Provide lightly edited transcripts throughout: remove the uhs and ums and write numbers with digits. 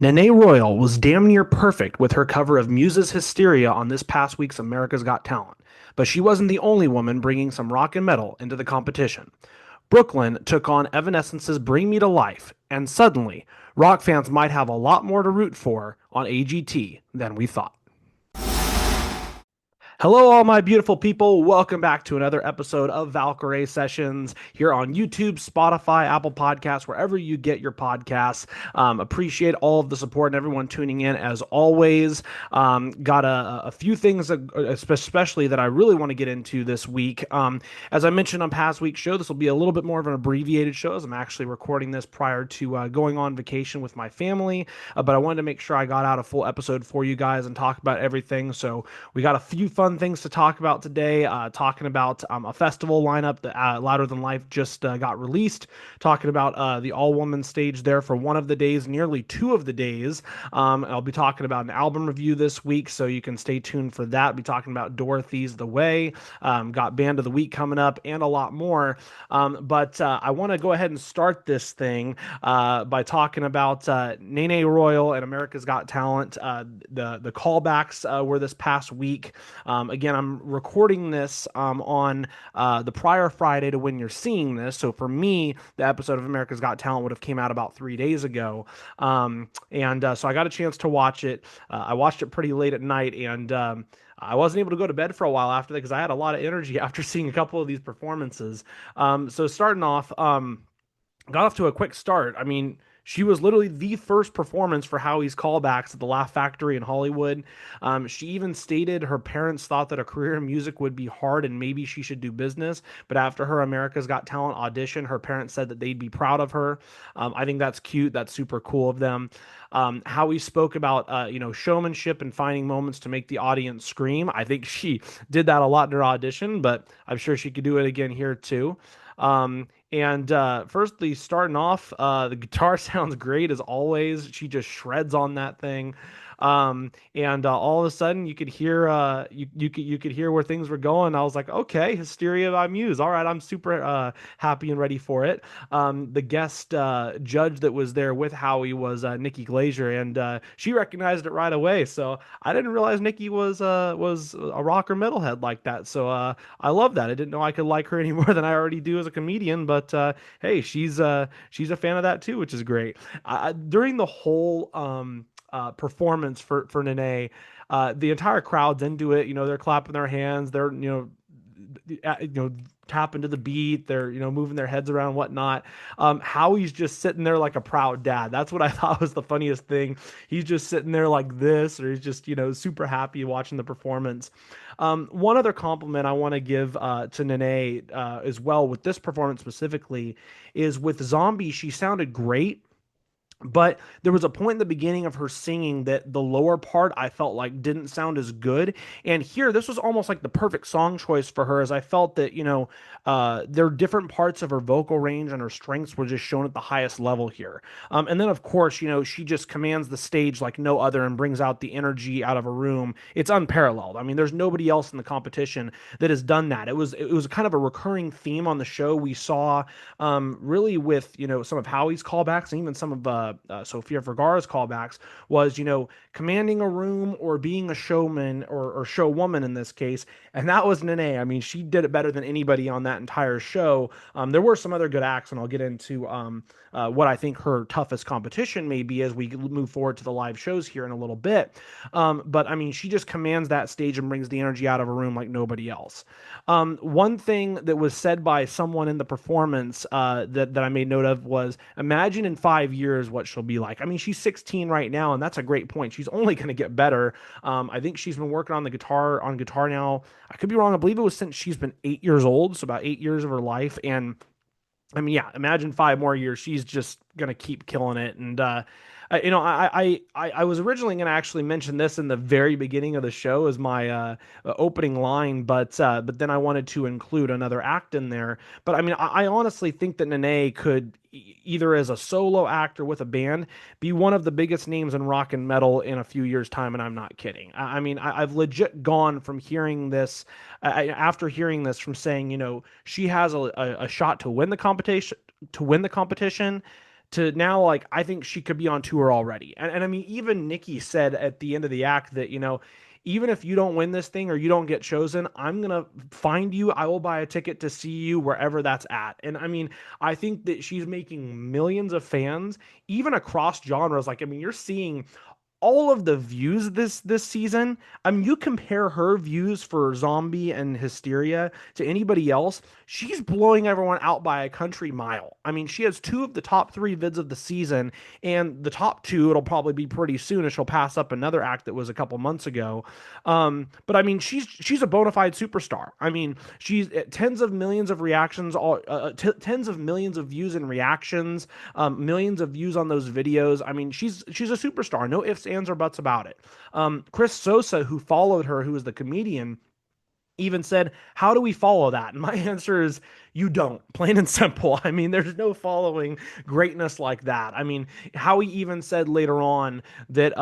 Nene Royal was damn near perfect with her cover of Muse's Hysteria on this past week's America's Got Talent, but she wasn't the only woman bringing some rock and metal into the competition. Brook Lynn took on Evanescence's Bring Me to Life, and suddenly, rock fans might have a lot more to root for on AGT than we thought. Hello, all my beautiful people. Welcome back to another episode of Valkyrie Sessions here on YouTube, Spotify, Apple Podcasts, wherever you get your podcasts. Appreciate all of the support and everyone tuning in as always. Got a few things, especially that I really want to get into this week. As I mentioned on past week's show, this will be a little bit more of an abbreviated show as I'm actually recording this prior to going on vacation with my family. But I wanted to make sure I got out a full episode for you guys and talk about everything. So we got a few fun things to talk about today. Talking about a festival lineup that Louder Than Life just got released. Talking about the all-woman stage there for one of the days, nearly two of the days. I'll be talking about an album review this week, so you can stay tuned for that. I'll be talking about Dorothy's The Way. Got Band of the Week coming up and a lot more. But I want to go ahead and start this thing by talking about Nene Royal and America's Got Talent. The callbacks were this past week. Again, I'm recording this on the prior Friday to when you're seeing this. So for me, the episode of America's Got Talent would have came out about 3 days ago. So I got a chance to watch it. I watched it pretty late at night, and I wasn't able to go to bed for a while after that because I had a lot of energy after seeing a couple of these performances. So starting off, got off to a quick start. I mean, she was literally the first performance for Howie's callbacks at the Laugh Factory in Hollywood. She even stated her parents thought that a career in music would be hard and maybe she should do business. But after her America's Got Talent audition, her parents said that they'd be proud of her. I think that's cute. That's super cool of them. Howie spoke about showmanship and finding moments to make the audience scream. I think she did that a lot in her audition, but I'm sure she could do it again here too. Firstly, starting off, the guitar sounds great as always. She just shreds on that thing. All of a sudden, you could hear you could hear where things were going. I was like, okay, Hysteria by Muse. All right, I'm super happy and ready for it. The guest judge that was there with Howie was Nikki Glazier, and she recognized it right away. So I didn't realize Nikki was a rock or metalhead like that. So I love that. I didn't know I could like her any more than I already do as a comedian, but hey, she's a fan of that too, which is great. During the whole performance for Nene, the entire crowd's into it. You know, they're clapping their hands. They're tapping to the beat. They're moving their heads around and whatnot. Howie's just sitting there like a proud dad. That's what I thought was the funniest thing. He's just sitting there like this, or he's just super happy watching the performance. One other compliment I want to give to Nene as well with this performance specifically is with Zombie. She sounded great, but there was a point in the beginning of her singing that the lower part I felt like didn't sound as good. And here, this was almost like the perfect song choice for her, as I felt that, there are different parts of her vocal range and her strengths were just shown at the highest level here. And then, of course, she just commands the stage like no other and brings out the energy out of a room. It's unparalleled. I mean, there's nobody else in the competition that has done that. It was kind of a recurring theme on the show. We saw really with, some of Howie's callbacks and even some of Sofia Vergara's callbacks was, commanding a room or being a showman or showwoman in this case. And that was Nene. I mean, she did it better than anybody on that entire show. There were some other good acts, and I'll get into what I think her toughest competition may be as we move forward to the live shows here in a little bit. But I mean, she just commands that stage and brings the energy out of a room like nobody else. One thing that was said by someone in the performance that I made note of was, imagine in 5 years what she'll be like. I mean, she's 16 right now, and that's a great point. She's only going to get better. I think she's been working on the guitar now. I could be wrong. I believe it was since she's been 8 years old, so about 8 years of her life. And I mean, yeah, imagine 5 more years. She's just gonna keep killing it. And I was originally gonna actually mention this in the very beginning of the show as my opening line, but then I wanted to include another act in there. But I mean, I honestly think that Nene could either as a solo act or with a band be one of the biggest names in rock and metal in a few years' time, and I'm not kidding. I mean, I've legit gone from hearing this after hearing this from saying, she has a shot to win the competition, to now, like, I think she could be on tour already. And I mean, even Nikki said at the end of the act that, even if you don't win this thing or you don't get chosen, I'm going to find you. I will buy a ticket to see you wherever that's at. And I mean, I think that she's making millions of fans, even across genres. Like, I mean, you're seeing all of the views this season. I mean, you compare her views for Zombie and Hysteria to anybody else, she's blowing everyone out by a country mile. I mean, she has two of the top three vids of the season, and the top two it'll probably be pretty soon as she'll pass up another act that was a couple months ago. But I mean, she's a bona fide superstar. I mean, she's at tens of millions of reactions, tens of millions of views and reactions, millions of views on those videos. I mean, she's a superstar. No ifs, ands, or buts about it. Chris Sosa, who followed her, who is the comedian, even said, "How do we follow that?" And my answer is, you don't, plain and simple. I mean, there's no following greatness like that. I mean, Howie even said later on that,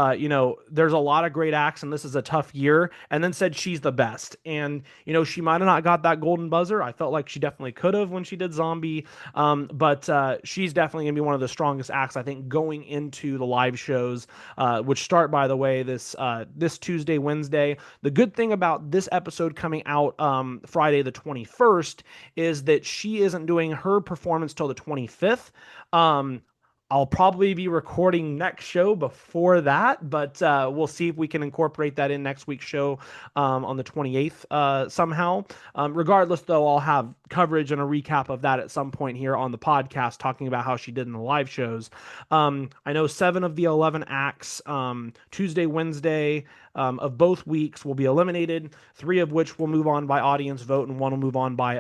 there's a lot of great acts and this is a tough year, and then said she's the best. And, she might have not got that golden buzzer. I felt like she definitely could have when she did Zombie. But she's definitely going to be one of the strongest acts, I think, going into the live shows, which start, by the way, this Tuesday, Wednesday. The good thing about this episode coming out Friday the 21st is that she isn't doing her performance till the 25th. I'll probably be recording next show before that, but we'll see if we can incorporate that in next week's show on the 28th somehow. Regardless, though, I'll have coverage and a recap of that at some point here on the podcast, talking about how she did in the live shows. I know 7 of the 11 acts, Tuesday, Wednesday, of both weeks will be eliminated, 3 of which will move on by audience vote, and 1 will move on by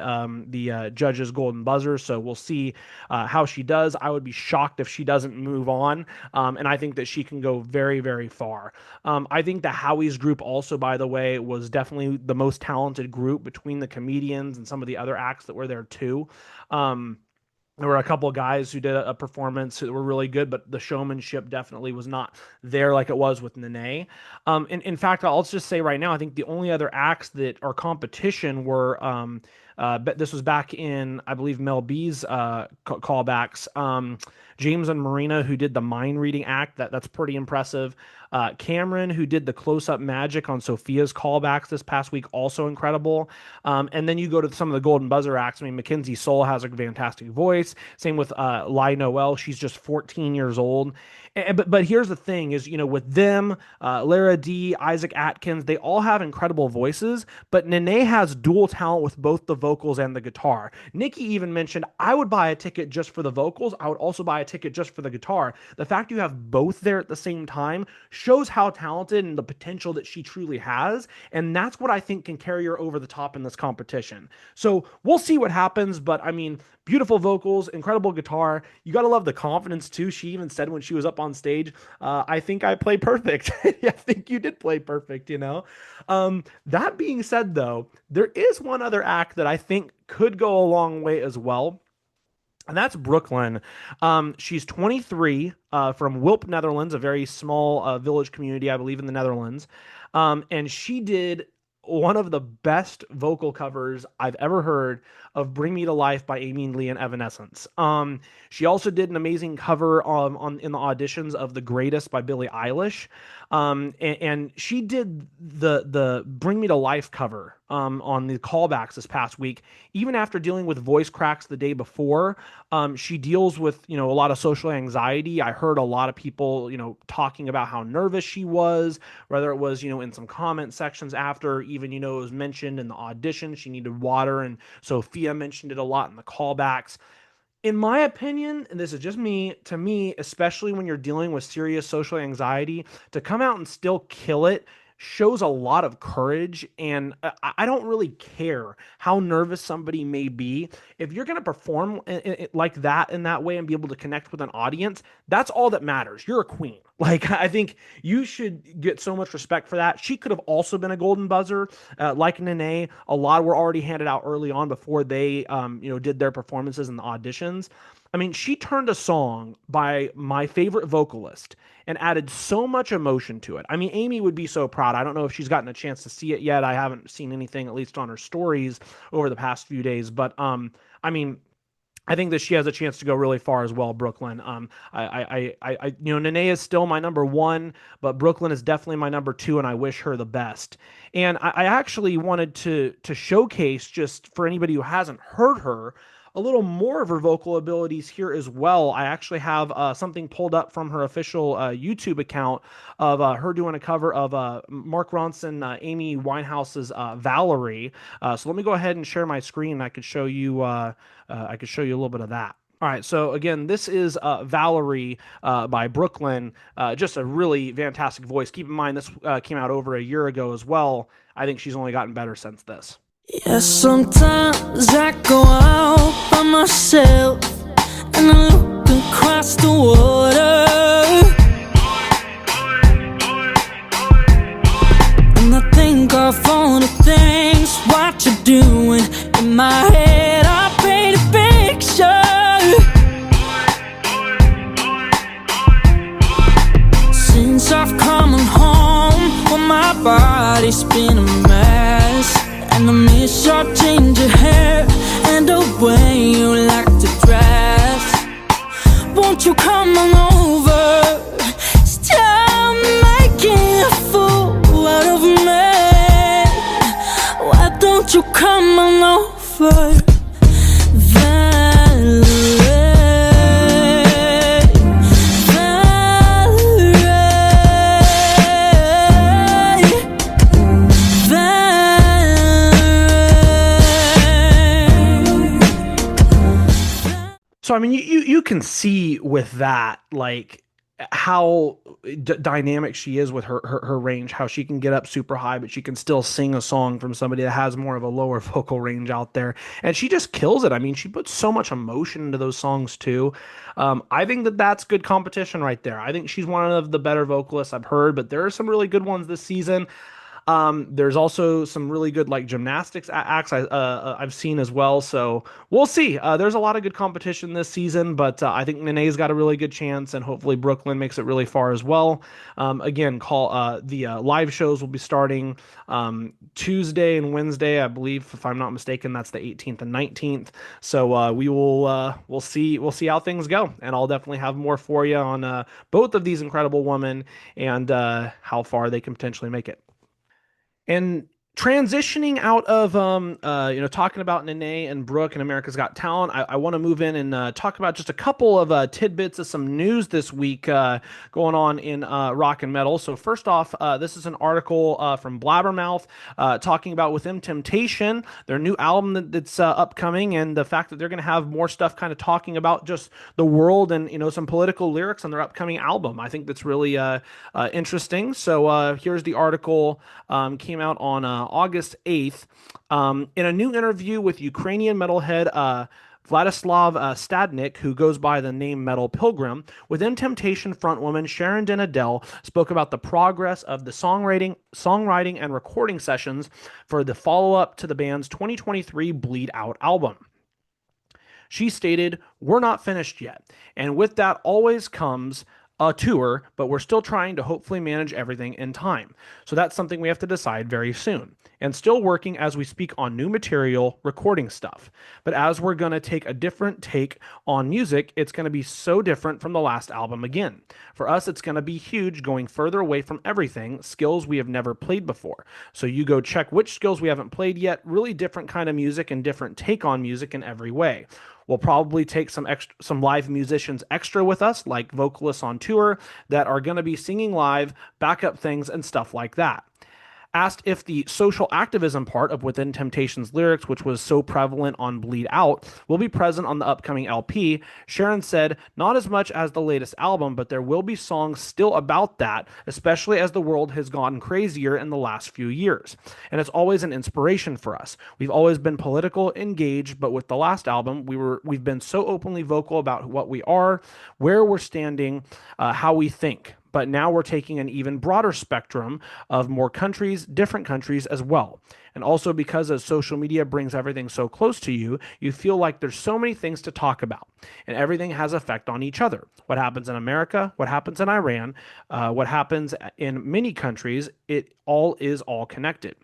the judges' golden buzzer. So we'll see how she does. I would be shocked if she doesn't move on, and I think that she can go very, very far. I think that Howie's group also, by the way, was definitely the most talented group between the comedians and some of the other acts that were there too. There were a couple of guys who did a performance that were really good, but the showmanship definitely was not there like it was with Nene. In fact, I'll just say right now, I think the only other acts that are competition were, but this was back in, I believe, Mel B's callbacks. James and Marina, who did the mind reading act, that's pretty impressive. Cameron, who did the close-up magic on Sophia's callbacks this past week, also incredible. And then you go to some of the golden buzzer acts. I mean, Mackenzie Soul has a fantastic voice. Same with Lai Noel. She's just 14 years old. But here's the thing is, with them, Lara D, Isaac Atkins, they all have incredible voices, but Nene has dual talent with both the vocals and the guitar. Nikki even mentioned, I would buy a ticket just for the vocals. I would also buy a ticket just for the guitar. The fact you have both there at the same time shows how talented and the potential that she truly has. And that's what I think can carry her over the top in this competition. So we'll see what happens. But I mean, beautiful vocals, incredible guitar. You got to love the confidence too. She even said when she was up on stage, I think I play perfect. I think you did play perfect, That being said, though, there is one other act that I think could go a long way as well. And that's Brook Lynn. She's 23, from Wilp, Netherlands, a very small village community, I believe, in the Netherlands. And she did one of the best vocal covers I've ever heard of "Bring Me to Life" by Amy Lee and Evanescence. She also did an amazing cover in the auditions of "The Greatest" by Billie Eilish. And she did the "Bring Me to Life" cover on the callbacks this past week. Even after dealing with voice cracks the day before, she deals with a lot of social anxiety. I heard a lot of people talking about how nervous she was, whether it was in some comment sections after, even it was mentioned in the audition she needed water, and Sophia mentioned it a lot in the callbacks. In my opinion, and this is just me, to me, especially when you're dealing with serious social anxiety, to come out and still kill it shows a lot of courage. And I don't really care how nervous somebody may be. If you're going to perform like that in that way and be able to connect with an audience, that's all that matters. You're a queen. Like, I think you should get so much respect for that. She could have also been a golden buzzer, like Nene. A lot were already handed out early on before they, did their performances in the auditions. I mean, she turned a song by my favorite vocalist and added so much emotion to it. I mean, Amy would be so proud. I don't know if she's gotten a chance to see it yet. I haven't seen anything, at least on her stories over the past few days. But, I mean, I think that she has a chance to go really far as well, Brook Lynn. Nene is still my number one, but Brook Lynn is definitely my number two, and I wish her the best. And I actually wanted to showcase, just for anybody who hasn't heard her, a little more of her vocal abilities here as well. I actually have something pulled up from her official YouTube account of her doing a cover of Mark Ronson, Amy Winehouse's Valerie. So let me go ahead and share my screen. I could show you. I could show you a little bit of that. All right, so again, this is Valerie by Brook Lynn. Just a really fantastic voice. Keep in mind, this came out over a year ago as well. I think she's only gotten better since this. Yeah, sometimes I go out by myself and I look across the water and I think of all the things what you're doing. In my head I paint a picture. Since I've come home, well, my body's been a mess, and I miss your ginger hair and the way you like to dress. Won't you come on over? Stop making a fool out of me. Why don't you come on over? So I mean, you can see with that, like, how dynamic she is with her range, how she can get up super high, but she can still sing a song from somebody that has more of a lower vocal range out there, and she just kills it. I mean, she puts so much emotion into those songs too. I think that that's good competition right there. I think she's one of the better vocalists I've heard, but there are some really good ones this season. There's also some really good like gymnastics acts I've seen as well. So we'll see. There's a lot of good competition this season, but I think Nene's got a really good chance, and hopefully Brook Lynn makes it really far as well. Again, call the live shows will be starting Tuesday and Wednesday, I believe, if I'm not mistaken. That's the 18th and 19th. So we'll see how things go, and I'll definitely have more for you on both of these incredible women and how far they can potentially make it. And transitioning out of talking about Nene and Brook and America's Got Talent, I want to move in and talk about just a couple of tidbits of some news this week going on in rock and metal. So first off, this is an article from Blabbermouth talking about Within Temptation, their new album that's upcoming, and the fact that they're going to have more stuff kind of talking about just the world and some political lyrics on their upcoming album. I think that's really interesting. So here's the article. Came out on August 8th. In a new interview with Ukrainian metalhead Vladislav Stadnik, who goes by the name Metal Pilgrim, Within Temptation frontwoman Sharon Denadel spoke about the progress of the songwriting and recording sessions for the follow-up to the band's 2023 Bleed Out album. She stated, "We're not finished yet, and with that always comes a tour, but we're still trying to hopefully manage everything in time. So that's something we have to decide very soon. And still working as we speak on new material, recording stuff. But as we're going to take a different take on music, it's going to be so different from the last album again. For us, it's going to be huge, going further away from everything, skills we have never played before. So you go check which skills we haven't played yet, really different kind of music and different take on music in every way. We'll probably take some live musicians extra with us, like vocalists on tour that are going to be singing live, backup things, and stuff like that. Asked if the social activism part of Within Temptation's lyrics, which was so prevalent on Bleed Out, will be present on the upcoming LP, Sharon said, "Not as much as the latest album, but there will be songs still about that, especially as the world has gotten crazier in the last few years. And it's always an inspiration for us. We've always been political, engaged, but with the last album, we've been so openly vocal about what we are, where we're standing, how we think. But now we're taking an even broader spectrum of more countries, different countries as well. And also because as social media brings everything so close to you, you feel like there's so many things to talk about. And everything has effect on each other. What happens in America, what happens in Iran, what happens in many countries, it all is all connected."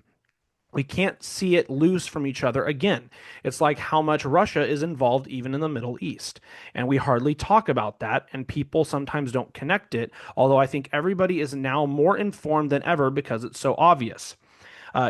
We can't see it loose from each other again. It's like how much Russia is involved even in the Middle East. And we hardly talk about that, and people sometimes don't connect it, although I think everybody is now more informed than ever because it's so obvious.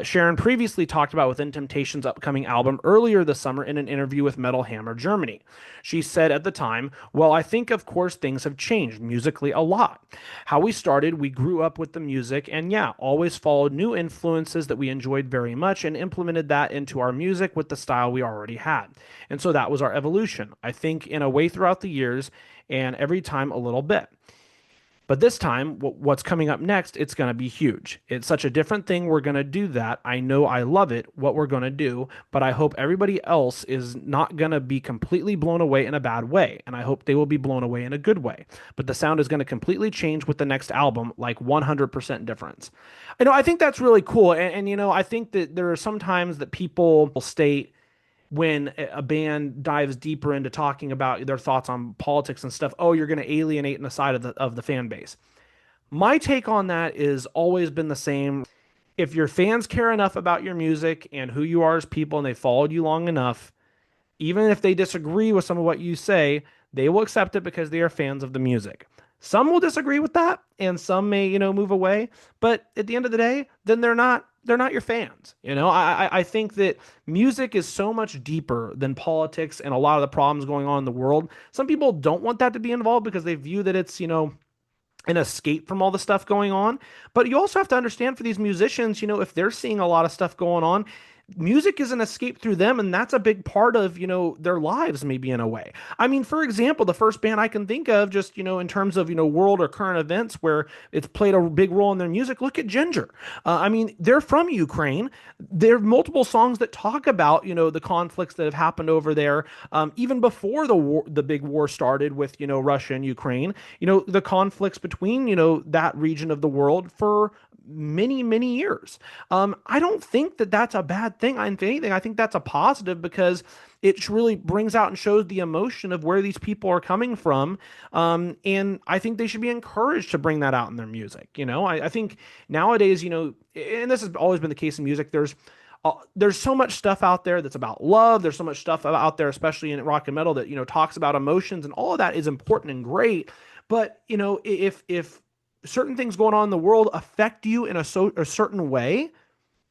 Sharon previously talked about Within Temptation's upcoming album earlier this summer in an interview with Metal Hammer Germany. She said at the time, "Well, I think, of course, things have changed musically a lot. How we started, we grew up with the music, and yeah, always followed new influences that we enjoyed very much and implemented that into our music with the style we already had. And so that was our evolution, I think, in a way throughout the years, and every time a little bit. But this time, what's coming up next, it's going to be huge. It's such a different thing. We're going to do that. I know I love it, what we're going to do, but I hope everybody else is not going to be completely blown away in a bad way. And I hope they will be blown away in a good way. But the sound is going to completely change with the next album, like 100% difference. I think that's really cool. I think that there are some times that people will state, when a band dives deeper into talking about their thoughts on politics and stuff, oh, you're going to alienate the side of the fan base. My take on that is always been the same. If your fans care enough about your music and who you are as people and they followed you long enough, even if they disagree with some of what you say, they will accept it because they are fans of the music. Some will disagree with that, and some may, move away. But at the end of the day, then they're not your fans. I think that music is so much deeper than politics and a lot of the problems going on in the world. Some people don't want that to be involved because they view that it's, an escape from all the stuff going on. But you also have to understand, for these musicians, if they're seeing a lot of stuff going on, music is an escape through them, and that's a big part of their lives, maybe, in a way. I mean, for example, the first band I can think of, just in terms of world or current events where it's played a big role in their music, look at Ginger. I mean, they're from Ukraine. There are multiple songs that talk about the conflicts that have happened over there, even before the big war started with Russia and Ukraine. The conflicts between that region of the world for many, many years. I don't think that that's a bad thing. If anything, I think that's a positive, because it really brings out and shows the emotion of where these people are coming from. And I think they should be encouraged to bring that out in their music. I think nowadays, and this has always been the case in music, there's so much stuff out there that's about love. There's so much stuff out there, especially in rock and metal, that, talks about emotions, and all of that is important and great. But, if certain things going on in the world affect you in a certain way,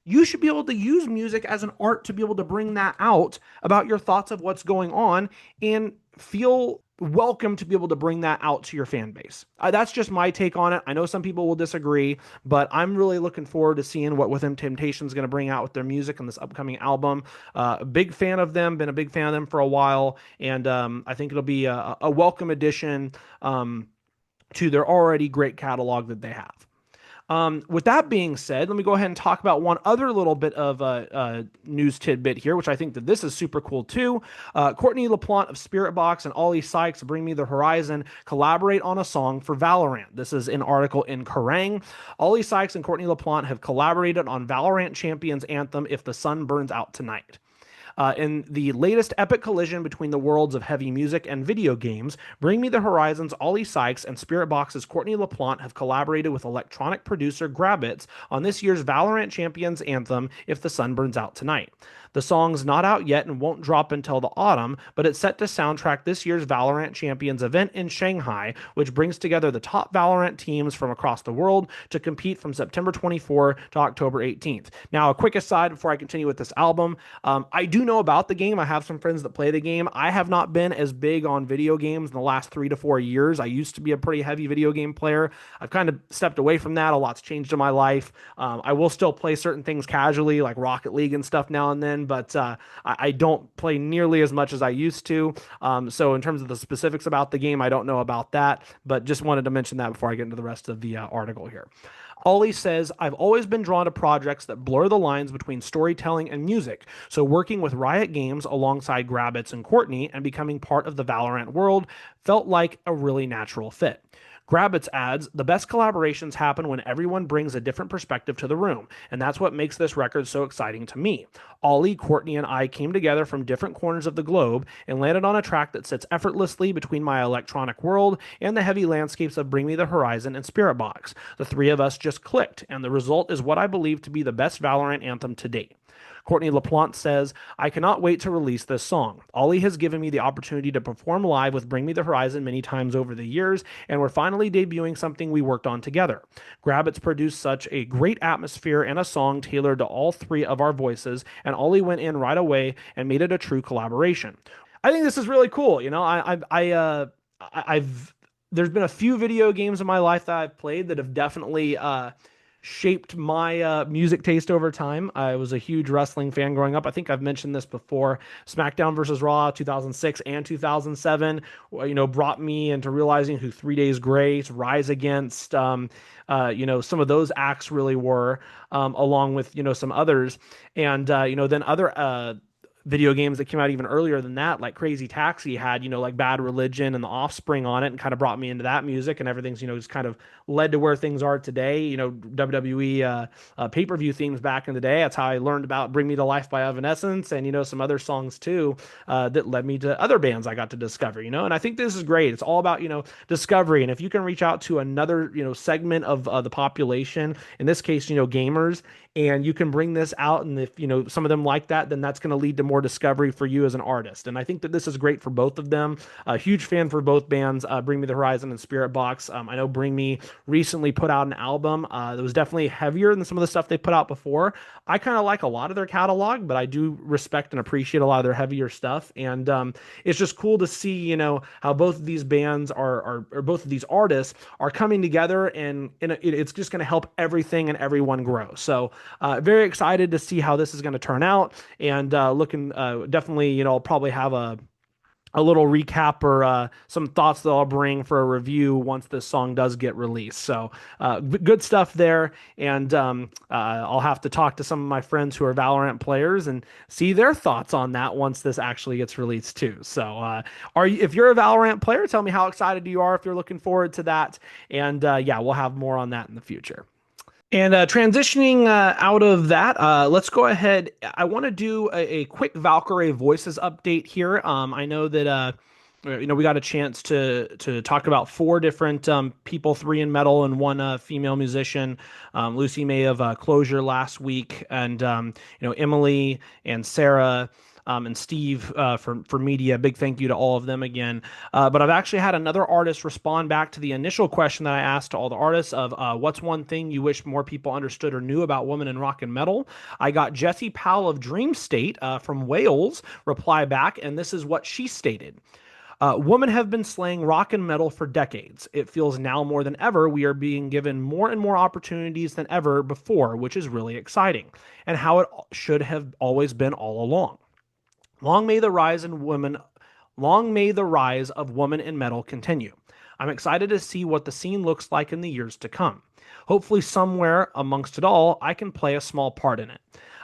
you should be able to use music as an art to be able to bring that out about your thoughts of what's going on, and feel welcome to be able to bring that out to your fan base. That's just my take on it. I know some people will disagree, but I'm really looking forward to seeing what Within Temptation is going to bring out with their music on this upcoming album. A big fan of them, been a big fan of them for a while, and I think it'll be a welcome addition to their already great catalog that they have. With that being said, let me go ahead and talk about one other little bit of news tidbit here, which I think that this is super cool too. Courtney LaPlante of Spiritbox and Ollie Sykes, Bring Me the Horizon, collaborate on a song for Valorant. This is an article in Kerrang. Ollie Sykes and Courtney LaPlante have collaborated on Valorant Champions Anthem, If the Sun Burns Out Tonight. In the latest epic collision between the worlds of heavy music and video games, Bring Me the Horizon's Ollie Sykes and Spiritbox's Courtney LaPlante have collaborated with electronic producer Grabbits on this year's Valorant Champions Anthem, If the Sun Burns Out Tonight. The song's not out yet and won't drop until the autumn, but it's set to soundtrack this year's Valorant Champions event in Shanghai, which brings together the top Valorant teams from across the world to compete from September 24 to October 18th. Now, a quick aside before I continue with this album, I do know about the game. I have some friends that play the game. I have not been as big on video games in the last 3 to 4 years. I used to be a pretty heavy video game player. I've kind of stepped away from that. A lot's changed in my life. I will still play certain things casually, like Rocket League and stuff now and then, but I don't play nearly as much as I used to. So in terms of the specifics about the game, I don't know about that, but just wanted to mention that before I get into the rest of the article here. Ollie says, I've always been drawn to projects that blur the lines between storytelling and music, so working with Riot Games alongside Grabbits and Courtney and becoming part of the Valorant world felt like a really natural fit. Grabbits adds, the best collaborations happen when everyone brings a different perspective to the room, and that's what makes this record so exciting to me. Ollie, Courtney, and I came together from different corners of the globe and landed on a track that sits effortlessly between my electronic world and the heavy landscapes of Bring Me the Horizon and Spiritbox. The three of us just clicked, and the result is what I believe to be the best Valorant anthem to date. Courtney LaPlante says, I cannot wait to release this song. Ollie has given me the opportunity to perform live with Bring Me the Horizon many times over the years, and we're finally debuting something we worked on together. Grabbits produced such a great atmosphere and a song tailored to all three of our voices, and Ollie went in right away and made it a true collaboration. I think this is really cool. I've there's been a few video games in my life that I've played that have definitely shaped my music taste over time. I was a huge wrestling fan growing up. I think I've mentioned this before. SmackDown versus Raw 2006 and 2007, brought me into realizing who 3 Days Grace, Rise Against, some of those acts really were, along with, some others. And, then other video games that came out even earlier than that, like Crazy Taxi had, like Bad Religion and The Offspring on it, and kind of brought me into that music, and everything's, just kind of led to where things are today. WWE pay-per-view themes back in the day. That's how I learned about Bring Me to Life by Evanescence, and, some other songs too, that led me to other bands I got to discover, and I think this is great. It's all about, discovery. And if you can reach out to another, segment of the population, in this case, gamers, and you can bring this out, and if some of them like that, then that's going to lead to more discovery for you as an artist. And I think that this is great for both of them. A huge fan for both bands, Bring Me the Horizon and Spiritbox. I know Bring Me recently put out an album that was definitely heavier than some of the stuff they put out before. I kind of like a lot of their catalog, but I do respect and appreciate a lot of their heavier stuff. And it's just cool to see how both of these bands or both of these artists are coming together, and it's just going to help everything and everyone grow. So very excited to see how this is going to turn out, and looking definitely, I'll probably have a little recap or some thoughts that I'll bring for a review once this song does get released. So good stuff there, and I'll have to talk to some of my friends who are Valorant players and see their thoughts on that once this actually gets released too. So if you're a Valorant player, tell me how excited you are if you're looking forward to that, and yeah, we'll have more on that in the future. And transitioning out of that, let's go ahead. I want to do a quick Valkyrie Voices update here. I know that we got a chance to talk about four different people, three in metal and one female musician. Lucy May of Closure last week, and Emily and Sarah. And Steve for media. Big thank you to all of them again. But I've actually had another artist respond back to the initial question that I asked to all the artists of what's one thing you wish more people understood or knew about women in rock and metal. I got Jessie Powell of Dream State from Wales reply back, and this is what she stated. Women have been slaying rock and metal for decades. It feels now more than ever we are being given more and more opportunities than ever before, which is really exciting, and how it should have always been all along. Long may the rise of woman in metal continue. I'm excited to see what the scene looks like in the years to come. Hopefully somewhere amongst it all, I can play a small part in it.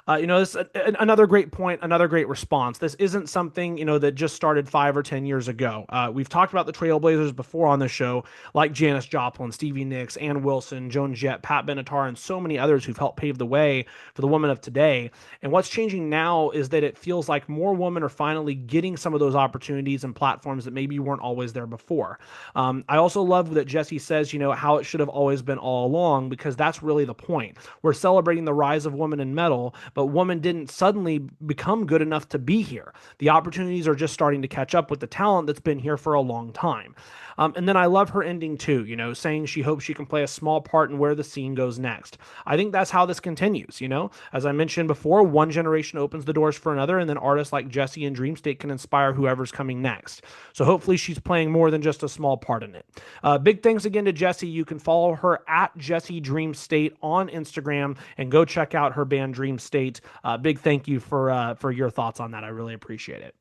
This another great point, another great response. This isn't something, that just started 5 or 10 years ago. We've talked about the Trailblazers before on the show, like Janis Joplin, Stevie Nicks, Ann Wilson, Joan Jett, Pat Benatar, and so many others who've helped pave the way for the women of today. And what's changing now is that it feels like more women are finally getting some of those opportunities and platforms that maybe weren't always there before. I also love that Jessie says, how it should have always been all along, because that's really the point. We're celebrating the rise of women in metal, but women didn't suddenly become good enough to be here. The opportunities are just starting to catch up with the talent that's been here for a long time. And then I love her ending too, saying she hopes she can play a small part in where the scene goes next. I think that's how this continues, As I mentioned before, one generation opens the doors for another, and then artists like Jessie and Dream State can inspire whoever's coming next. So hopefully she's playing more than just a small part in it. Big thanks again to Jessie. You can follow her at Jessie Dream State on Instagram and go check out her band Dream State. Big thank you for your thoughts on that. I really appreciate it.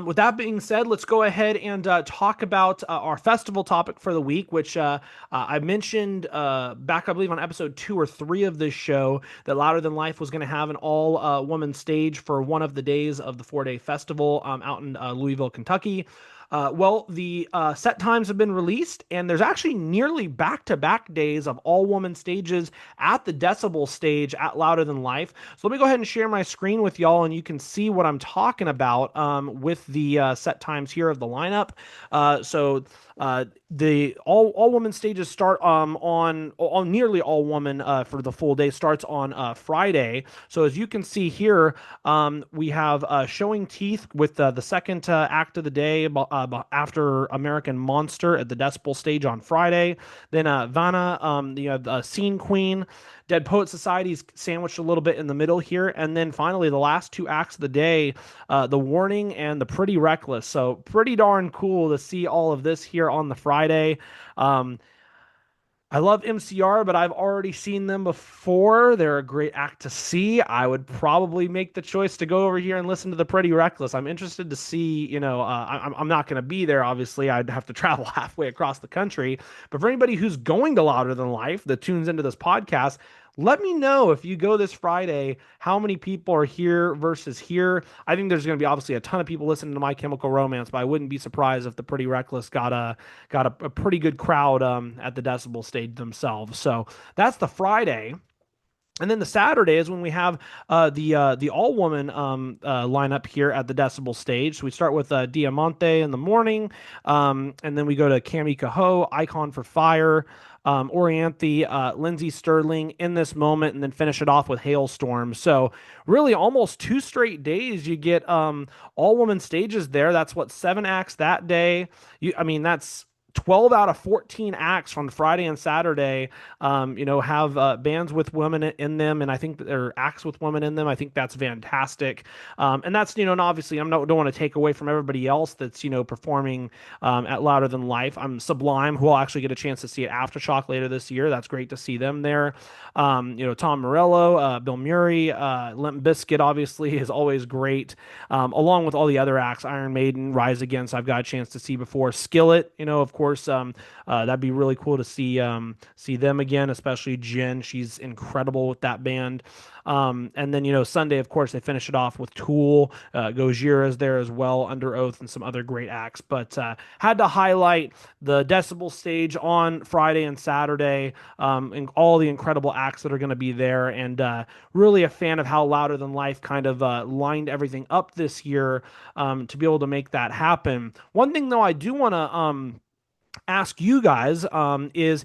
With that being said, let's go ahead and talk about our festival topic for the week, which I mentioned back, I believe, on episode 2 or 3 of this show, that Louder Than Life was going to have an all-woman stage for one of the days of the 4-day festival out in Louisville, Kentucky. Well, the set times have been released, and there's actually nearly back-to-back days of all-woman stages at the Decibel Stage at Louder Than Life. So let me go ahead and share my screen with y'all, and you can see what I'm talking about with the set times here of the lineup. The all woman stages start on all nearly all woman for the full day starts on Friday. So as you can see here, we have Showing Teeth with the second act of the day after American Monster at the Decibel Stage on Friday. Then Vanna, the Scene Queen. Dead Poet Society's sandwiched a little bit in the middle here, and then finally the last two acts of the day, The Warning and The Pretty Reckless. So pretty darn cool to see all of this here on the Friday. Um, I love MCR, but I've already seen them before. They're a great act to see. I would probably make the choice to go over here and listen to The Pretty Reckless. I'm interested to see, I'm not going to be there, obviously. I'd have to travel halfway across the country. But for anybody who's going to Louder Than Life that tunes into this podcast, let me know if you go this Friday, how many people are here versus here. I think there's going to be obviously a ton of people listening to My Chemical Romance, but I wouldn't be surprised if the Pretty Reckless got a pretty good crowd at the Decibel Stage themselves. So that's the Friday. And then the Saturday is when we have the all woman lineup here at the Decibel Stage. So we start with Diamante in the morning, and then we go to Cami Caho, Icon for Fire, Orianthe, Lindsey Sterling in this moment, and then finish it off with Hailstorm. So really, almost 2 straight days you get all woman stages there. That's what 7 acts that day. I mean, that's 12 out of 14 acts from Friday and Saturday, have bands with women in them. And I think there are acts with women in them. I think that's fantastic. And that's, and obviously don't want to take away from everybody else that's, performing at Louder Than Life. I'm Sublime, who will actually get a chance to see at Aftershock later this year. That's great to see them there. Tom Morello, Bill Murray, Limp Bizkit obviously is always great. Along with all the other acts, Iron Maiden, Rise Against, I've got a chance to see before. Skillet, of course, that'd be really cool to see them again, especially Jen. She's incredible with that band. And then, Sunday, of course, they finish it off with Tool. Gojira is there as well, Under Oath, and some other great acts. But had to highlight the Decibel Stage on Friday and Saturday, and all the incredible acts that are going to be there. And really a fan of how Louder Than Life kind of lined everything up this year to be able to make that happen. One thing, though, I do want to ask you guys is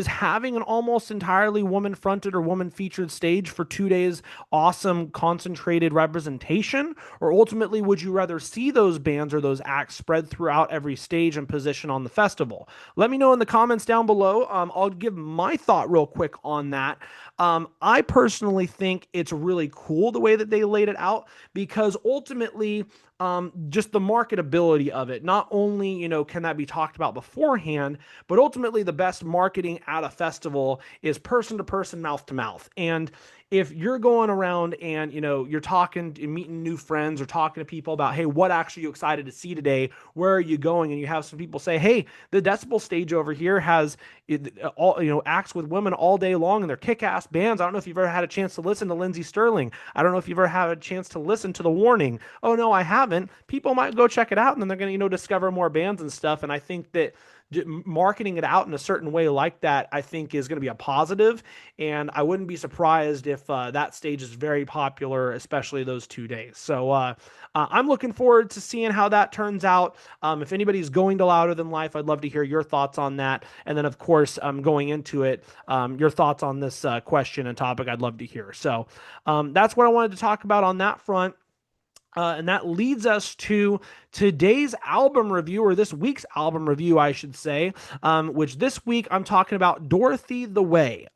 having an almost entirely woman fronted or woman featured stage for 2 days awesome concentrated representation, or ultimately would you rather see those bands or those acts spread throughout every stage and position on the festival? Let me know in the comments down below. I'll give my thought real quick on that. I personally think it's really cool the way that they laid it out, because ultimately just the marketability of it. Not only, can that be talked about beforehand, but ultimately the best marketing at a festival is person to person, mouth to mouth. And if you're going around and, you're talking and meeting new friends or talking to people about, hey, what actually are you excited to see today? Where are you going? And you have some people say, hey, the Decibel Stage over here has acts with women all day long and they're kick-ass bands. I don't know if you've ever had a chance to listen to Lindsey Sterling. I don't know if you've ever had a chance to listen to The Warning. Oh, no, I haven't. People might go check it out and then they're going to, discover more bands and stuff. And I think that marketing it out in a certain way like that, I think is going to be a positive. And I wouldn't be surprised if that stage is very popular, especially those 2 days. So I'm looking forward to seeing how that turns out. If anybody's going to Louder Than Life, I'd love to hear your thoughts on that. And then, of course, going into it, your thoughts on this question and topic, I'd love to hear. So that's what I wanted to talk about on that front. And that leads us to today's album review, or this week's album review, I should say, which this week I'm talking about Dorothy the Way.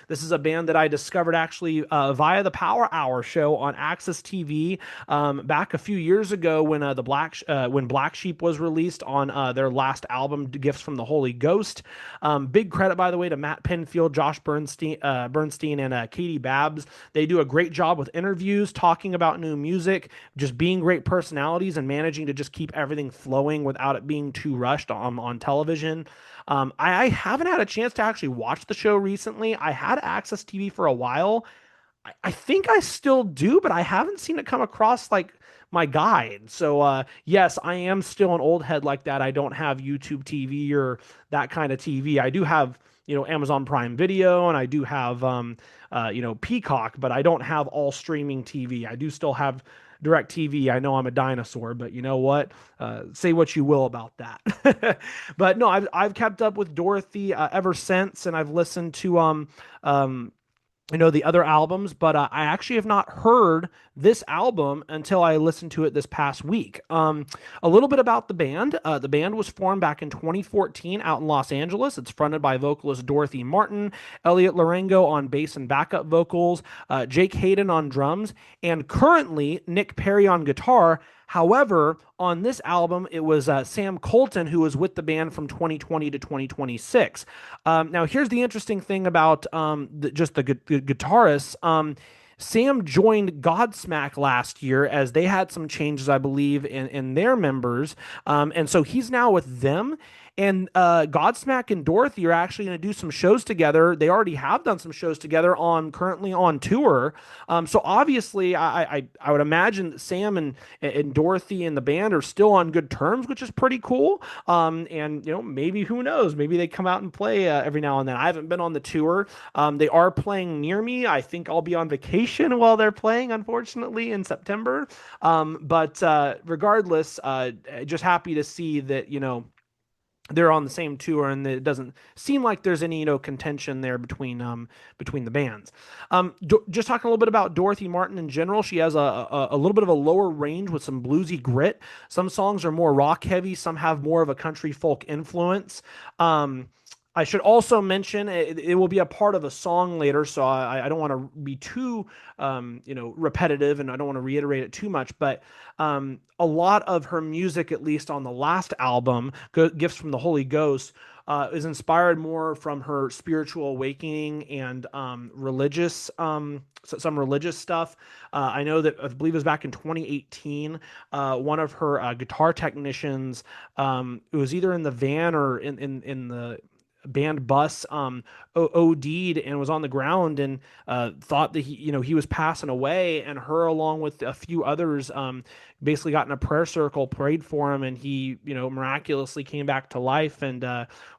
This is a band that I discovered actually via the Power Hour show on Access TV back a few years ago when when Black Sheep was released on their last album, Gifts from the Holy Ghost. Big credit, by the way, to Matt Penfield, Josh Bernstein, and Katie Babbs. They do a great job with interviews, talking about new music, just being great personalities and managing to just keep everything flowing without it being too rushed on television. I haven't had a chance to actually watch the show recently. I had Access TV for a while. I think I still do, but I haven't seen it come across like my guide. So yes, I am still an old head like that. I don't have YouTube TV or that kind of TV. I do have Amazon Prime Video, and I do have Peacock, but I don't have all streaming TV. I do still have DirecTV. I know I'm a dinosaur, but you know what? Say what you will about that. But no, I've kept up with Dorothy ever since, and I've listened to um the other albums, but I actually have not heard this album until I listened to it this past week. A little bit about the band. The band was formed back in 2014 out in Los Angeles. It's fronted by vocalist Dorothy Martin, Elliot Larengo on bass and backup vocals, Jake Hayden on drums, and currently Nick Perry on guitar. However, on this album, it was Sam Colton who was with the band from 2020 to 2026. Now, here's the interesting thing about just the guitarists. Sam joined Godsmack last year as they had some changes, I believe, in their members. And so he's now with them. And Godsmack and Dorothy are actually going to do some shows together. They already have done some shows together currently on tour. So obviously, I would imagine that Sam and Dorothy and the band are still on good terms, which is pretty cool. And maybe who knows? Maybe they come out and play every now and then. I haven't been on the tour. They are playing near me. I think I'll be on vacation while they're playing, unfortunately, in September. But regardless, just happy to see that they're on the same tour, and it doesn't seem like there's any contention there between the bands. Just talking a little bit about Dorothy Martin in general, she has a little bit of a lower range with some bluesy grit. Some songs are more rock heavy, some have more of a country folk influence. I should also mention it will be a part of a song later, so I don't want to be too repetitive, and I don't want to reiterate it too much, but a lot of her music, at least on the last album, Gifts from the Holy Ghost, is inspired more from her spiritual awakening and religious, some religious stuff. I know that I believe it was back in 2018, one of her guitar technicians, it was either in the van or in the band bus, OD'd and was on the ground, and thought that he was passing away, and her along with a few others basically got in a prayer circle, prayed for him, and he miraculously came back to life and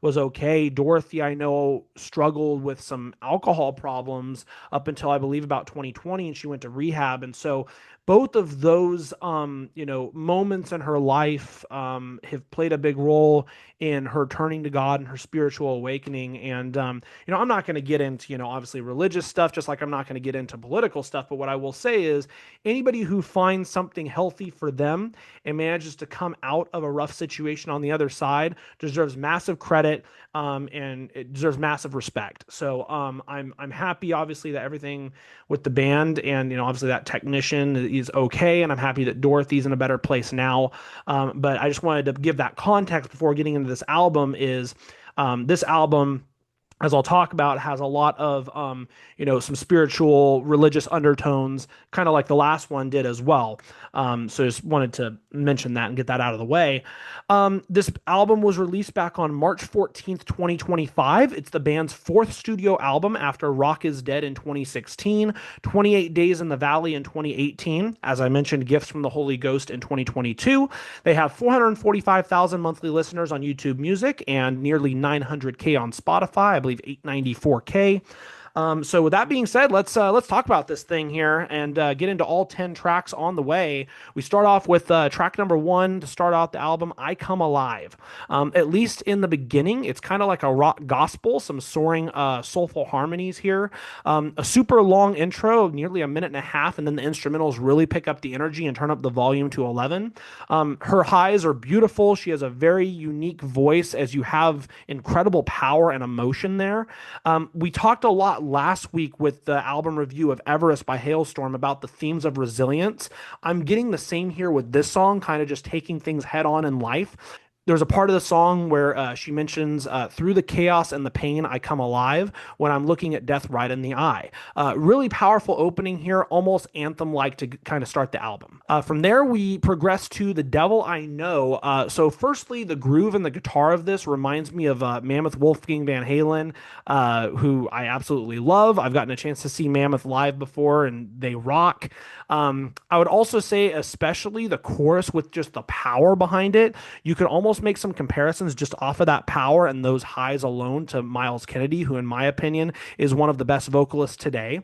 was okay. Dorothy, I know, struggled with some alcohol problems up until I believe about 2020, and she went to rehab. And so both of those moments in her life have played a big role in her turning to God and her spiritual awakening. And I'm not going to get into obviously religious stuff, just like I'm not going to get into political stuff, but what I will say is anybody who finds something healthy for them and manages to come out of a rough situation on the other side deserves massive credit, and it deserves massive respect. So I'm happy, obviously, that everything with the band and obviously that technician is okay, and I'm happy that Dorothy's in a better place now. But I just wanted to give that context before getting into this album. This album, as I'll talk about, has a lot of some spiritual religious undertones, kind of like the last one did as well. So just wanted to mention that and get that out of the way. This album was released back on March 14th, 2025. It's the band's fourth studio album after Rock is Dead in 2016, 28 Days in the Valley in 2018, as I mentioned, Gifts from the Holy Ghost in 2022. They have 445,000 monthly listeners on YouTube Music and nearly 900K on Spotify, I believe 894K. So with that being said, let's talk about this thing here and get into all 10 tracks on the way. We start off with track number 1 to start out the album, I Come Alive. At least in the beginning, it's kind of like a rock gospel, some soaring soulful harmonies here. A super long intro of nearly a minute and a half, and then the instrumentals really pick up the energy and turn up the volume to 11. Her highs are beautiful. She has a very unique voice, as you have incredible power and emotion there. We talked a lot last week with the album review of Everest by Hailstorm about the themes of resilience. I'm getting the same here with this song, kind of just taking things head on in life. There's a part of the song where she mentions, through the chaos and the pain, I come alive when I'm looking at death right in the eye. Really powerful opening here, almost anthem-like to kind of start the album. From there, we progress to The Devil I Know. So firstly, the groove and the guitar of this reminds me of Mammoth Wolfgang Van Halen, who I absolutely love. I've gotten a chance to see Mammoth live before, and they rock. I would also say especially the chorus with just the power behind it. You could almost make some comparisons just off of that power and those highs alone to Miles Kennedy, who in my opinion is one of the best vocalists today.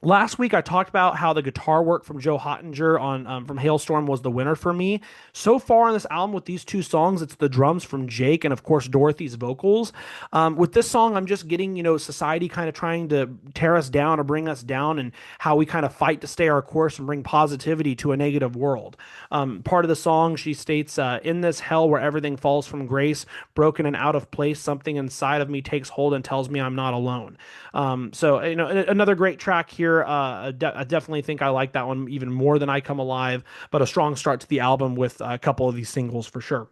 Last week, I talked about how the guitar work from Joe Hottinger on from Hailstorm was the winner for me. So far on this album, with these two songs, it's the drums from Jake and of course Dorothy's vocals. With this song, I'm just getting society kind of trying to tear us down or bring us down, and how we kind of fight to stay our course and bring positivity to a negative world. Part of the song, she states, "In this hell where everything falls from grace, broken and out of place, something inside of me takes hold and tells me I'm not alone." So another great track here. I definitely think I like that one even more than I Come Alive, but a strong start to the album with a couple of these singles for sure.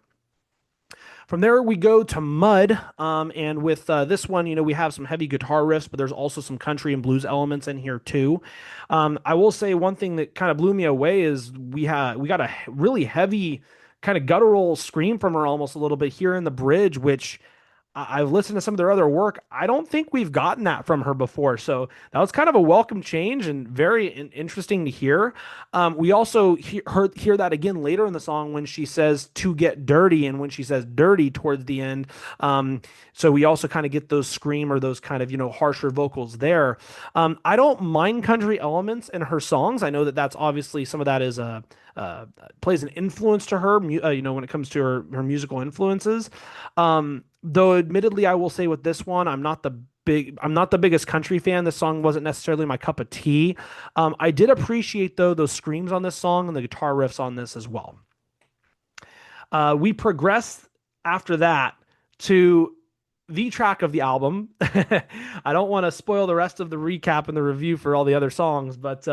From there, we go to Mud. And with this one, we have some heavy guitar riffs, but there's also some country and blues elements in here too. I will say one thing that kind of blew me away is we got a really heavy kind of guttural scream from her almost a little bit here in the bridge, which I've listened to some of their other work. I don't think we've gotten that from her before. So that was kind of a welcome change and very interesting to hear. We also hear that again later in the song when she says to get dirty and when she says dirty towards the end. So we also kind of get those scream or those kind of, harsher vocals there. I don't mind country elements in her songs. I know that that's obviously some of that is plays an influence to her, when it comes to her musical influences. Though admittedly, I will say with this one, I'm not the biggest country fan. This song wasn't necessarily my cup of tea. I did appreciate though those screams on this song and the guitar riffs on this as well. We progress after that to the track of the album. I don't want to spoil the rest of the recap and the review for all the other songs, but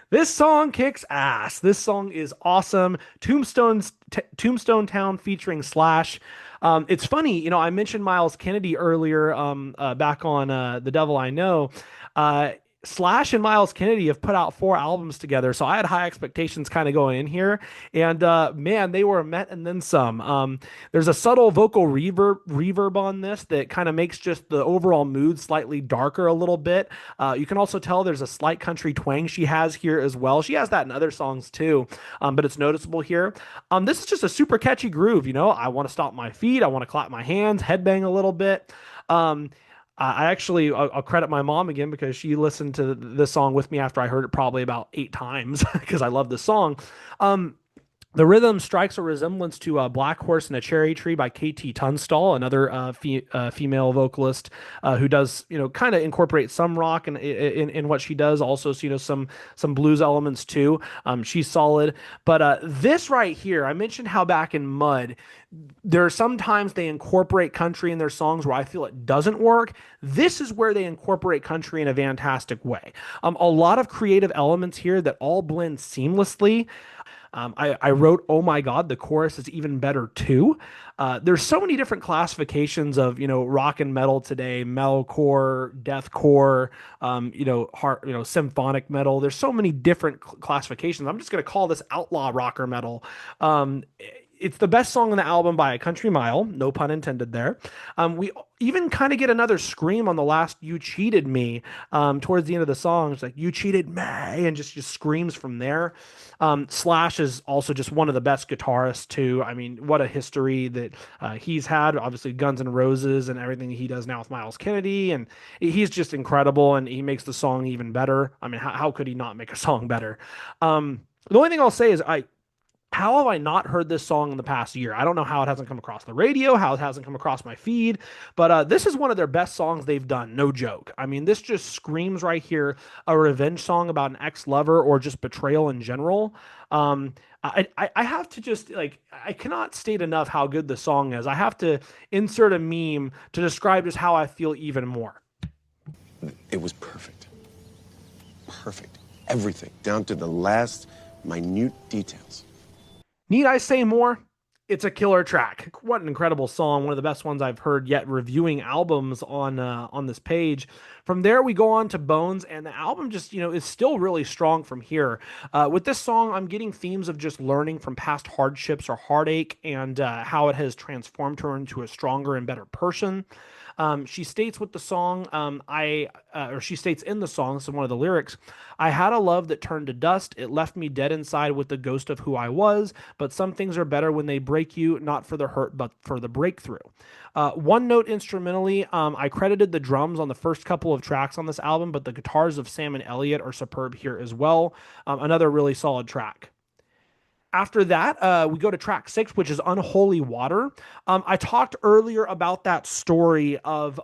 this song kicks ass. This song is awesome. Tombstone Town featuring Slash. It's funny, I mentioned Miles Kennedy earlier, back on The Devil I Know. Slash and Miles Kennedy have put out 4 albums together, so I had high expectations kind of going in here, and man, they were met and then some. There's a subtle vocal reverb on this that kind of makes just the overall mood slightly darker a little bit. You can also tell there's a slight country twang she has here as well. She has that in other songs too, but it's noticeable here. This is just a super catchy groove. I want to stomp my feet, I want to clap my hands, headbang a little bit. I'll credit my mom again because she listened to this song with me after I heard it probably about 8 times because I love this song. The rhythm strikes a resemblance to Black Horse and a Cherry Tree by KT Tunstall, another female vocalist who does, kind of incorporate some rock in what she does. Also, some blues elements too. She's solid. But this right here, I mentioned how back in Mud, there are sometimes they incorporate country in their songs where I feel it doesn't work. This is where they incorporate country in a fantastic way. A lot of creative elements here that all blend seamlessly. I wrote, "Oh my God, the chorus is even better too." There's so many different classifications of, rock and metal today, metalcore, deathcore, symphonic metal. There's so many different classifications. I'm just going to call this outlaw rocker metal. It's the best song on the album by a country mile, no pun intended there. We even kind of get another scream on the last "You Cheated Me" towards the end of the song. It's like, "You cheated me," and just screams from there. Slash is also just one of the best guitarists too. I mean, what a history that he's had. Obviously, Guns N' Roses and everything he does now with Miles Kennedy, and he's just incredible. And he makes the song even better. I mean, how could he not make a song better? The only thing I'll say is how have I not heard this song in the past year? I don't know how it hasn't come across the radio, how it hasn't come across my feed, but this is one of their best songs they've done, no joke. I mean, this just screams right here a revenge song about an ex-lover or just betrayal in general. I have to just I cannot state enough how good the song is. I have to insert a meme to describe just how I feel even more. It was perfect. Perfect. Everything, down to the last minute details. Need I say more? It's a killer track. What an incredible song. One of the best ones I've heard yet reviewing albums on this page. From there, we go on to Bones, and the album just, is still really strong from here. With this song, I'm getting themes of just learning from past hardships or heartache and how it has transformed her into a stronger and better person. She states with the song, or she states in the song, so one of the lyrics, I had a love that turned to dust. It left me dead inside with the ghost of who I was. But some things are better when they break you, not for the hurt, but for the breakthrough. One note instrumentally, I credited the drums on the first couple of tracks on this album, but the guitars of Sam and Elliott are superb here as well. Another really solid track. After that, we go to track 6, which is Unholy Water. I talked earlier about that story of,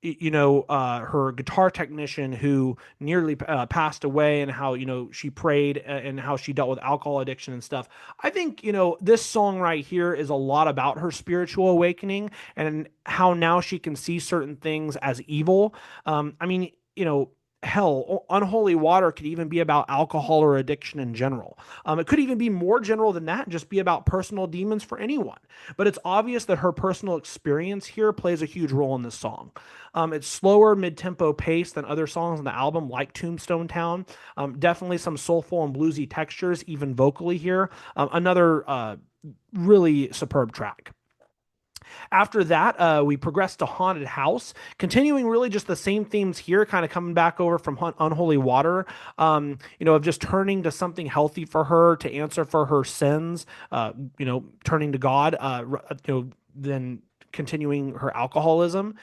her guitar technician who nearly passed away, and how, she prayed, and how she dealt with alcohol addiction and stuff. I think, this song right here is a lot about her spiritual awakening and how now she can see certain things as evil. I mean, hell, Unholy Water could even be about alcohol or addiction in general. It could even be more general than that and just be about personal demons for anyone. But it's obvious that her personal experience here plays a huge role in this song. It's slower, mid-tempo pace than other songs on the album, like Tombstone Town. Definitely some soulful and bluesy textures, even vocally here. Another really superb track. After that, we progress to Haunted House, continuing really just the same themes here, kind of coming back over from Unholy Water, of just turning to something healthy for her to answer for her sins, turning to God, then continuing her alcoholism.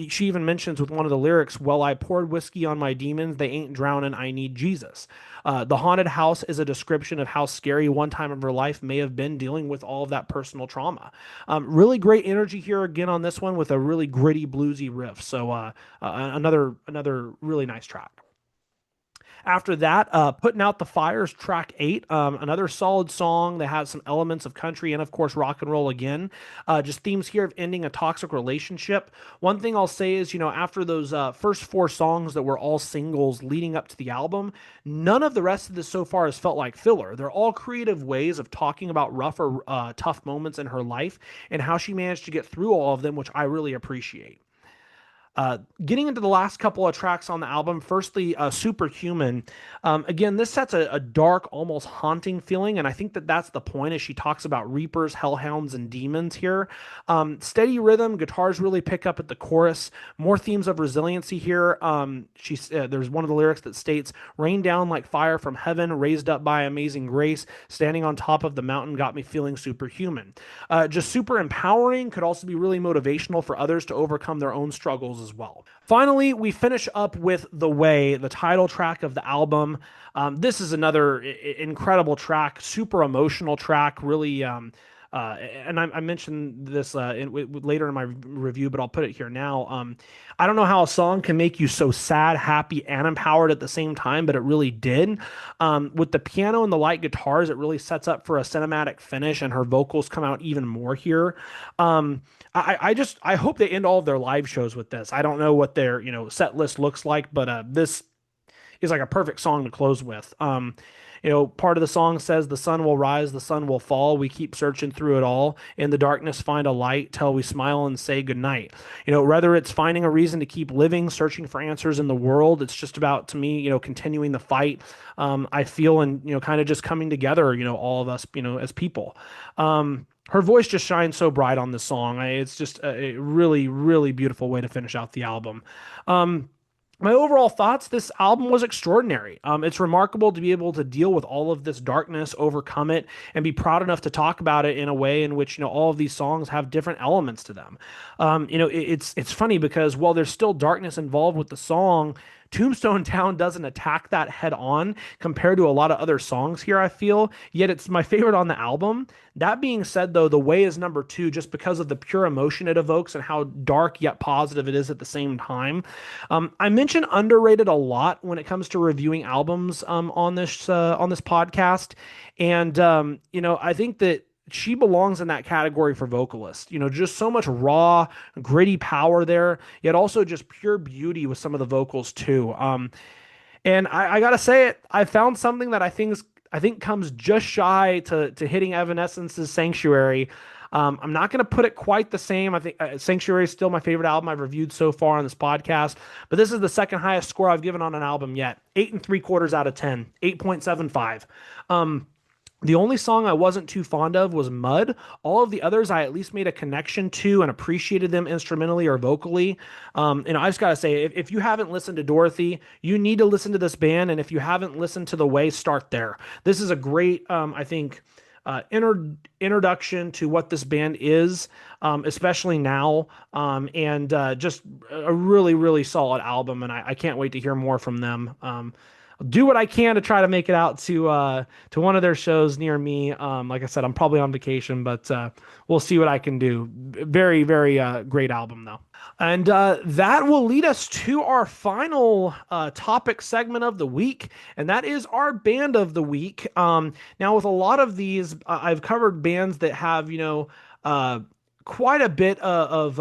She even mentions with one of the lyrics, well, I poured whiskey on my demons. They ain't drowning. I need Jesus. The Haunted House is a description of how scary one time of her life may have been, dealing with all of that personal trauma. Really great energy here again on this one with a really gritty bluesy riff. So another really nice track. After that, Putting Out the Fires, track 8, another solid song that has some elements of country and, of course, rock and roll again. Just themes here of ending a toxic relationship. One thing I'll say is, after those first 4 songs that were all singles leading up to the album, none of the rest of this so far has felt like filler. They're all creative ways of talking about rough or tough moments in her life and how she managed to get through all of them, which I really appreciate. Getting into the last couple of tracks on the album, firstly, Superhuman. Again, this sets a dark, almost haunting feeling, and I think that that's the point as she talks about reapers, hellhounds, and demons here. Steady rhythm, guitars really pick up at the chorus, more themes of resiliency here. There's one of the lyrics that states, rain down like fire from heaven, raised up by amazing grace, standing on top of the mountain got me feeling superhuman. Just super empowering, could also be really motivational for others to overcome their own struggles as well. Finally, we finish up with The Way, the title track of the album. This is another incredible track, super emotional track, really. And I mentioned this later in my review, but I'll put it here now. I don't know how a song can make you so sad, happy, and empowered at the same time, but it really did. With the piano and the light guitars, it really sets up for a cinematic finish, and her vocals come out even more here. I hope they end all of their live shows with this. I don't know what their set list looks like, but this is like a perfect song to close with. Part of the song says, the sun will rise, the sun will fall. We keep searching through it all. In the darkness, find a light till we smile and say goodnight. Whether it's finding a reason to keep living, searching for answers in the world, it's just about, to me, continuing the fight. I feel, and, kind of just coming together, all of us, as people. Her voice just shines so bright on this song. It's just a really, really beautiful way to finish out the album. My overall thoughts, this album was extraordinary. It's remarkable to be able to deal with all of this darkness, overcome it, and be proud enough to talk about it in a way in which, all of these songs have different elements to them. It's funny because while there's still darkness involved with the song, Tombstone Town doesn't attack that head on compared to a lot of other songs here, I feel, yet it's my favorite on the album. That being said, though, The Way is number 2 just because of the pure emotion it evokes and how dark yet positive it is at the same time. I mention underrated a lot when it comes to reviewing albums on this podcast, and I think that she belongs in that category for vocalists. Just so much raw, gritty power there, yet also just pure beauty with some of the vocals too. And I gotta say it, I found something that I think comes just shy to hitting Evanescence's Sanctuary. I'm not going to put it quite the same. I think Sanctuary is still my favorite album I've reviewed so far on this podcast, but this is the second highest score I've given on an album yet. 8 3/4 out of 10, 8.75. The only song I wasn't too fond of was Mud. All of the others I at least made a connection to and appreciated them instrumentally or vocally. I just gotta say, if you haven't listened to Dorothy, you need to listen to this band. And if you haven't listened to The Way, start there. This is a great, I think, introduction to what this band is, especially now, and just a really, really solid album. And I can't wait to hear more from them. I'll do what I can to try to make it out to one of their shows near me. Like I said, I'm probably on vacation, but we'll see what I can do. Very, very great album though. And that will lead us to our final topic segment of the week, and that is our band of the week. Now, with a lot of these, I've covered bands that have, quite a bit of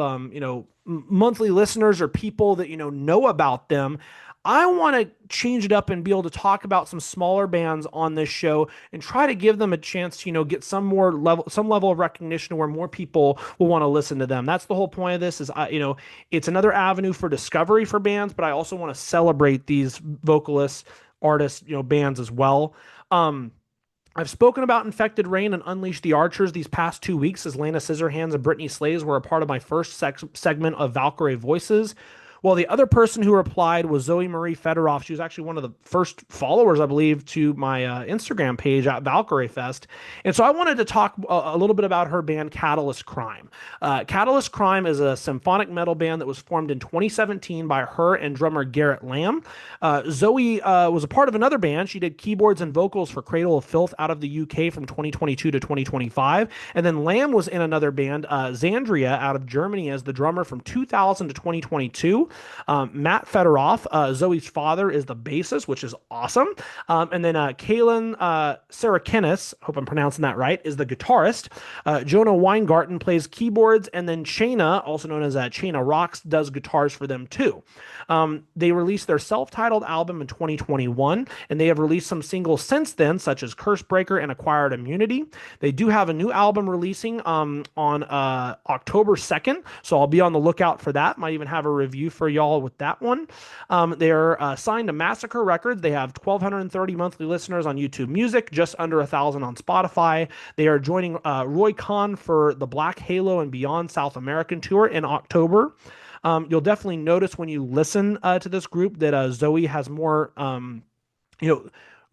monthly listeners or people that, know about them. I want to change it up and be able to talk about some smaller bands on this show and try to give them a chance to, get some level of recognition where more people will want to listen to them. That's the whole point of this is, it's another avenue for discovery for bands, but I also want to celebrate these vocalists, artists, bands as well. I've spoken about Infected Rain and Unleash the Archers these past 2 weeks as Lana Scissorhands and Brittany Slays were a part of my first segment of Valkyrie Voices. Well, the other person who replied was Zoe Marie Fedorov. She was actually one of the first followers, I believe, to my Instagram page at Valkyrie Fest. And so I wanted to talk a little bit about her band, Catalyst Crime. Catalyst Crime is a symphonic metal band that was formed in 2017 by her and drummer Garrett Lamb. Zoe was a part of another band. She did keyboards and vocals for Cradle of Filth out of the UK from 2022 to 2025. And then Lamb was in another band, Xandria, out of Germany as the drummer from 2000 to 2022. Matt Fedorov, Zoe's father, is the bassist, which is awesome. And then Kaylin Sarakinis, hope I'm pronouncing that right, is the guitarist. Jonah Weingarten plays keyboards, and then Chaina, also known as Chaina Rocks, does guitars for them too. They released their self-titled album in 2021, and they have released some singles since then, such as Cursebreaker and Acquired Immunity. They do have a new album releasing on October 2nd, so I'll be on the lookout for that. Might even have a review for y'all with that one. They're signed to Massacre Records. They have 1,230 monthly listeners on YouTube Music, just under 1,000 on Spotify. They are joining Roy Khan for the Black Halo and Beyond South American tour in October. You'll definitely notice when you listen to this group that Zoe has more,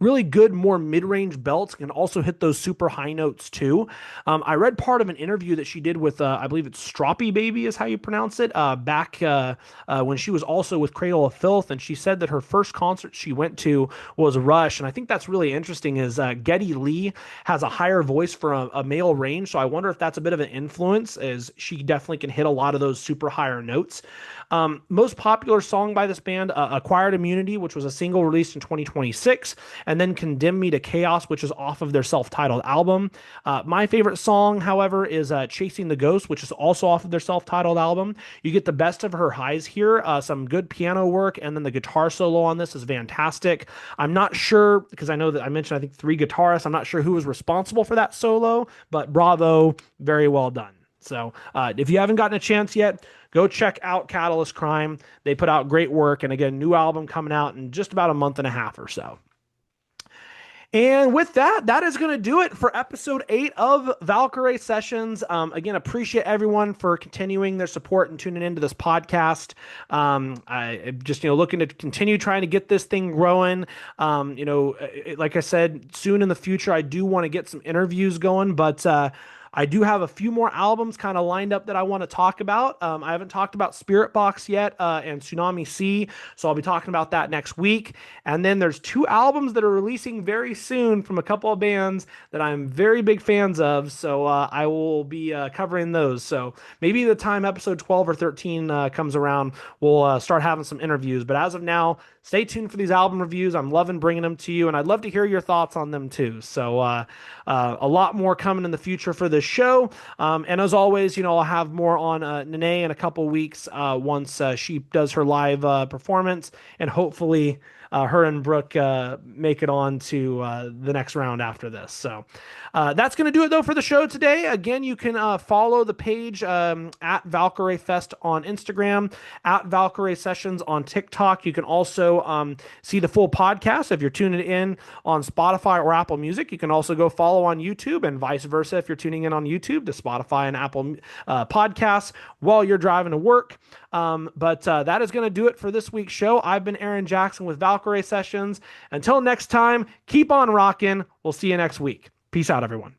really good, more mid-range belts, can also hit those super high notes too. I read part of an interview that she did with, I believe it's Stroppy Baby is how you pronounce it, back when she was also with Cradle of Filth, and she said that her first concert she went to was Rush, and I think that's really interesting is Geddy Lee has a higher voice for a male range, so I wonder if that's a bit of an influence, as she definitely can hit a lot of those super higher notes. Most popular song by this band, Acquired Immunity, which was a single released in 2026, and then Condemn Me to Chaos, which is off of their self-titled album. My favorite song, however, is Chasing the Ghost, which is also off of their self-titled album. You get the best of her highs here, some good piano work, and then the guitar solo on this is fantastic. I'm not sure, because I know that I mentioned, I think, 3 guitarists. I'm not sure who was responsible for that solo, but bravo, very well done. So if you haven't gotten a chance yet, go check out Catalyst Crime. They put out great work, and again, new album coming out in just about a month and a half or so. And with that, that is going to do it for episode 8 of Valkyrie Sessions. Again, appreciate everyone for continuing their support and tuning into this podcast. I just, looking to continue trying to get this thing growing. Like I said, soon in the future, I do want to get some interviews going, but I do have a few more albums kind of lined up that I want to talk about. I haven't talked about Spiritbox yet and Tsunami Sea, so I'll be talking about that next week. And then there's 2 albums that are releasing very soon from a couple of bands that I'm very big fans of, so I will be covering those. So maybe the time episode 12 or 13 comes around, we'll start having some interviews. But as of now, stay tuned for these album reviews. I'm loving bringing them to you, and I'd love to hear your thoughts on them too. So a lot more coming in the future for this this show. And as always, I'll have more on Nene in a couple weeks once she does her live performance, and hopefully her and Brook make it on to the next round after this. So that's going to do it, though, for the show today. Again, you can follow the page at Valkyrie Fest on Instagram, at Valkyrie Sessions on TikTok. You can also see the full podcast if you're tuning in on Spotify or Apple Music. You can also go follow on YouTube, and vice versa if you're tuning in on YouTube to Spotify and Apple Podcasts while you're driving to work. But that is going to do it for this week's show. I've been Aaron Jackson with Valkyrie Sessions. Until next time, keep on rocking. We'll see you next week. Peace out, everyone.